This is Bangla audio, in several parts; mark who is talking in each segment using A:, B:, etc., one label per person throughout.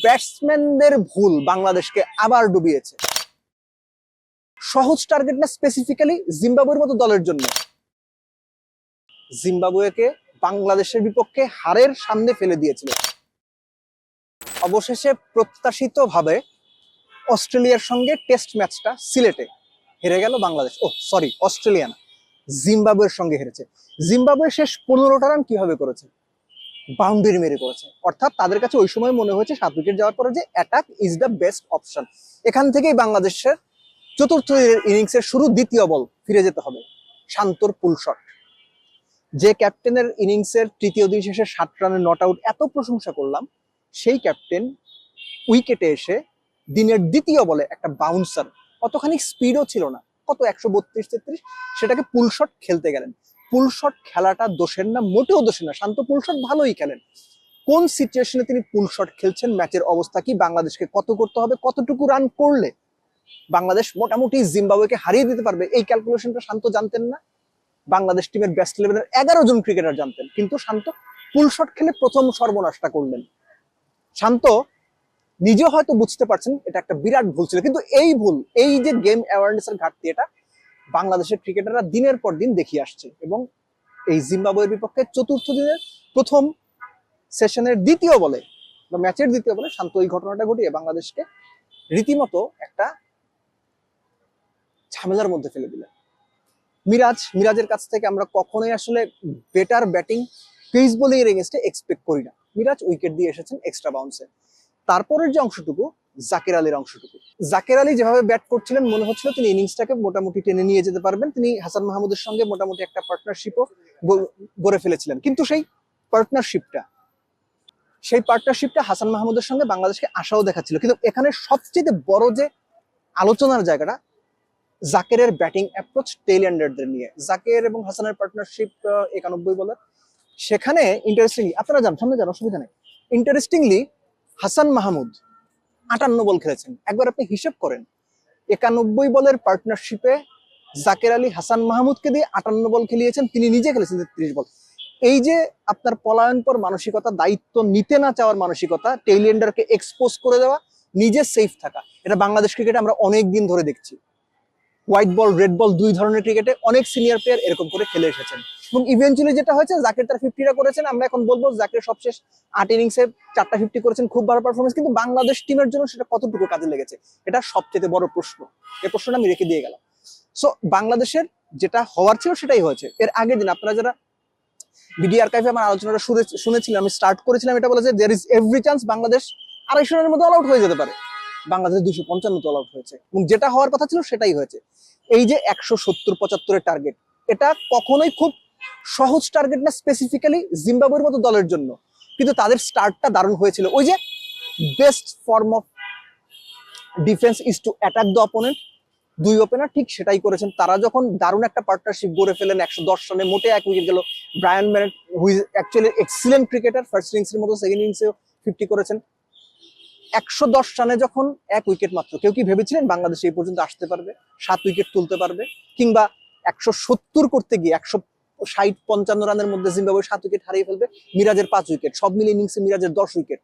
A: ব্যাটসম্যানদের ভুল বাংলাদেশকে আবার ডুবিয়েছে। সহজ টার্গেট না, স্পেসিফিক্যালি জিম্বাবুয়ের মতো দলের জন্য। জিম্বাবুয়েকে বাংলাদেশের বিপক্ষে হারের সামনে ফেলে দিয়েছিল। অবশেষে প্রত্যাশিতভাবে অস্ট্রেলিয়ার সঙ্গে টেস্ট ম্যাচটা সিলেটে হেরে গেল বাংলাদেশ। অস্ট্রেলিয়া না, জিম্বাবুয়ের সঙ্গে হেরেছে। জিম্বাবুয়ে শেষ 15টা রান কিভাবে করেছে? বাউন্ডারি মেরে করেছে। অর্থাৎ তাদের কাছে ওই সময় মনে হয়েছে 7 উইকেট যাওয়ার পরে যে attack is the best option. এখান থেকেই বাংলাদেশের চতুর্থ ইনিংসের শুরু, দ্বিতীয় বল ফিরে যেতে হবে। শান্তর পুল শট, যে ক্যাপ্টেনের ইনিংসের তৃতীয় দিন শেষে 7 রানে নট আউট এত প্রশংসা করলাম, সেই ক্যাপ্টেন উইকেটে এসে দিনের দ্বিতীয় বলে একটা বাউন্সার, কতখানি স্পিডও ছিল না, কত 132-33, সেটাকে পুল শট খেলতে গেলেন। পুল শট খেলাটা দোষের না, মোটেও দোষের না। শান্ত পুল শট ভালোই খেলেন। কোন সিচুয়েশনে তিনি পুল শট খেলছেন, ম্যাচের অবস্থা কি, বাংলাদেশকে কত করতে হবে, কতটুকু রান করলে বাংলাদেশ মোটামুটি জিম্বাবুয়েকে হারিয়ে দিতে পারবে, এই ক্যালকুলেশনটা শান্ত জানতেন না। বাংলাদেশ টিমের বেস্ট 11-এর 11 জন ক্রিকেটার জানতেন, কিন্তু শান্ত পুল শট খেলে প্রথম সর্বনাশটা করলেন। শান্ত নিজেও হয়তো বুঝতে পারছেন এটা একটা বিরাট ভুল ছিল, কিন্তু এই ভুল, এই যে গেম অ্যাওয়ারনেসের ঘাটতি, এটা বাংলাদেশের ক্রিকেটাররা দিনের পর দিন দেখিয়ে আসছে। এবং এই জিম্বাবুয়ের বিপক্ষে চতুর্থ দিনের প্রথম সেশনের দ্বিতীয় বলে বা ম্যাচের দ্বিতীয় বলে শান্ত এই ঘটনাটা ঘটিয়ে বাংলাদেশকে রীতিমতো একটা ঝামেলার মধ্যে ফেলে দিলেন। মিরাজের কাছ থেকে আমরা কখনোই আসলে বেটার ব্যাটিং পেস বোলিং এর এগেইনস্টে এক্সপেক্ট করি না। মিরাজ উইকেট দিয়ে এসেছেন এক্সট্রা বাউন্সে। তারপরের যে অংশটুকু, জাকের আলীর অংশটুকু, জাকের আলী যেভাবে ব্যাট করছিলেন মনে হচ্ছিল তিনি ইনিংসটাকে মোটামুটি টেনে নিয়ে যেতে পারবেন। তিনি হাসান মাহমুদের সঙ্গে মোটামুটি একটা পার্টনারশিপও গড়ে ফেলেছিলেন, কিন্তু সেই পার্টনারশিপটা হাসান মাহমুদের সঙ্গে বাংলাদেশকে আশাও দেখাচ্ছিল। কিন্তু এখানে সবচেয়ে বড় যে আলোচনার জায়গাটা, জাকেরের ব্যাটিং অ্যাপ্রোচ টেইল এন্ডারদের নিয়ে। জাকের এবং হাসানের পার্টনারশিপ 91 বলার, সেখানে ইন্টারেস্টিংলি, আপনারা জান, সামনে যান, অসুবিধা নেই। ইন্টারেস্টিংলি হাসান মাহমুদ 58 বল খেলেছেন। একবার আপনি হিসেব করেন, 91 বলের পার্টনারশিপে জাকের আলী হাসান মাহমুদকে দিয়ে 58 বল খেলিয়েছেন, তিনি নিজে খেলেছেন 30 বল। এই যে আপনার পলায়নপর মানসিকতা, দায়িত্ব নিতে না চাওয়ার মানসিকতা, টেইল এন্ডারকে এক্সপোজ করে দেওয়া, নিজে সেফ থাকা, এটা বাংলাদেশ ক্রিকেটে আমরা অনেক দিন ধরে দেখছি। হোয়াইট বল, রেড বল, দুই ধরনের ক্রিকেটে অনেক সিনিয়র প্লেয়ার এরকম করে খেলে এসেছেন। এবং ইভেন্চুয়ালি যেটা হয়েছে, জাকের তার 50টা করেছেন। আমরা এখন বলবো জাকের সবশেষ 8 ইনিংসে 4টা 50 করেছেন, খুব ভালো পারফরমেন্স, কিন্তু বাংলাদেশ টিমের জন্য সেটা কতটুকু কাজে লেগেছে, এটা সবচেয়ে বড় প্রশ্ন। এই প্রশ্নটা আমি রেখে দিয়ে গেলাম। সো বাংলাদেশের যেটা হওয়ার ছিল সেটাই হয়েছে। এর আগের দিন আপনারা যারা বিডি আর্কাইভে আমার আলোচনাটা শুনেছিলাম, আমি স্টার্ট করেছিলাম এটা বলে যে there is every chance Bangladesh 250 রানের মধ্যে অল আউট হয়ে যেতে পারে। বাংলাদেশ 255 অল আউট হয়েছে, এবং যেটা হওয়ার কথা ছিল সেটাই হয়েছে। এই যে 170-75 টার্গেট, এটা কখনোই খুব সহজ টার্গেট না, স্পেসিফিক্যালি জিম্বাবুয়ের মতো দলের জন্য, কিন্তু তাদের স্টার্টটা দারুণ হয়েছিল। ওই যে best form of defence is to attack the opponent, 2 opener ঠিক সেটাই করেছেন। তারা যখন দারুণ একটা পার্টনারশিপ গড়ে ফেলেন, 110 রানে মোটে 1 উইকেট গেল। Brian Bennett, who is actually excellent cricketer, first ইনিংসের মতো সেকেন্ড ইনিংসেও 50 করেছেন। 110 রানে যখন 1 উইকেট মাত্র, কেউ কি ভেবেছিলেন বাংলাদেশ এই পর্যন্ত আসতে পারবে, 7 উইকেট তুলতে পারবে? কিংবা 170 করতে গিয়ে 160-55 রানের মধ্যে জিম্বাবুয়ে 7 উইকেট হারিয়ে ফেলবে। মিরাজের 5 উইকেট, সব মিলে ইনিংসে মিরাজের 10 উইকেট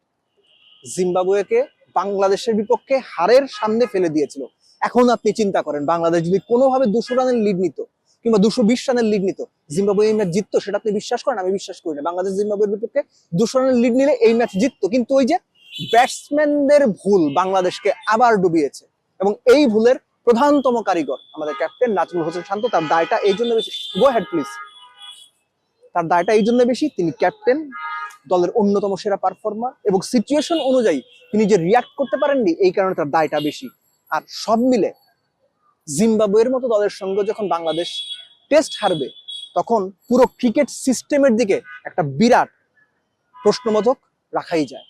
A: জিম্বাবুয়েকে বাংলাদেশের বিপক্ষে হারের সামনে ফেলে দিয়েছিল। এখন আপনি চিন্তা করেন, বাংলাদেশ যদি কোনোভাবে 200 রানের লিড নিত কিংবা 220 রানের লিড নিত, জিম্বাবুয়ে এই ম্যাচ জিততো? সেটা আপনি বিশ্বাস করেন? আমি বিশ্বাস করি না। বাংলাদেশ জিম্বাবুয়ের বিপক্ষে 200 রানের লিড নিলে এই ম্যাচ জিততো, কিন্তু ওই যে ব্যাটসম্যানদের ভুল বাংলাদেশকে আবার ডুবিয়েছে। এবং এই ভুলের প্রধানতম কারিগর আমাদের ক্যাপ্টেন নাজমুল হোসেন শান্ত। তার দায়টা এই জন্য বেশি, গো হেড প্লিজ, তার দায়টা এই জন্য বেশি, তিনি ক্যাপ্টেন, দলের অন্যতম সেরা পারফর্মার, এবং সিচুয়েশন অনুযায়ী তিনি যে রিয়াক্ট করতে পারেননি, এই কারণে তার দায়টা বেশি। আর সব মিলে জিম্বাবুয়ের মতো দলের সঙ্গে যখন বাংলাদেশ টেস্ট হারবে, তখন পুরো ক্রিকেট সিস্টেমের দিকে একটা বিরাট প্রশ্নবোধক রাখাই যায়।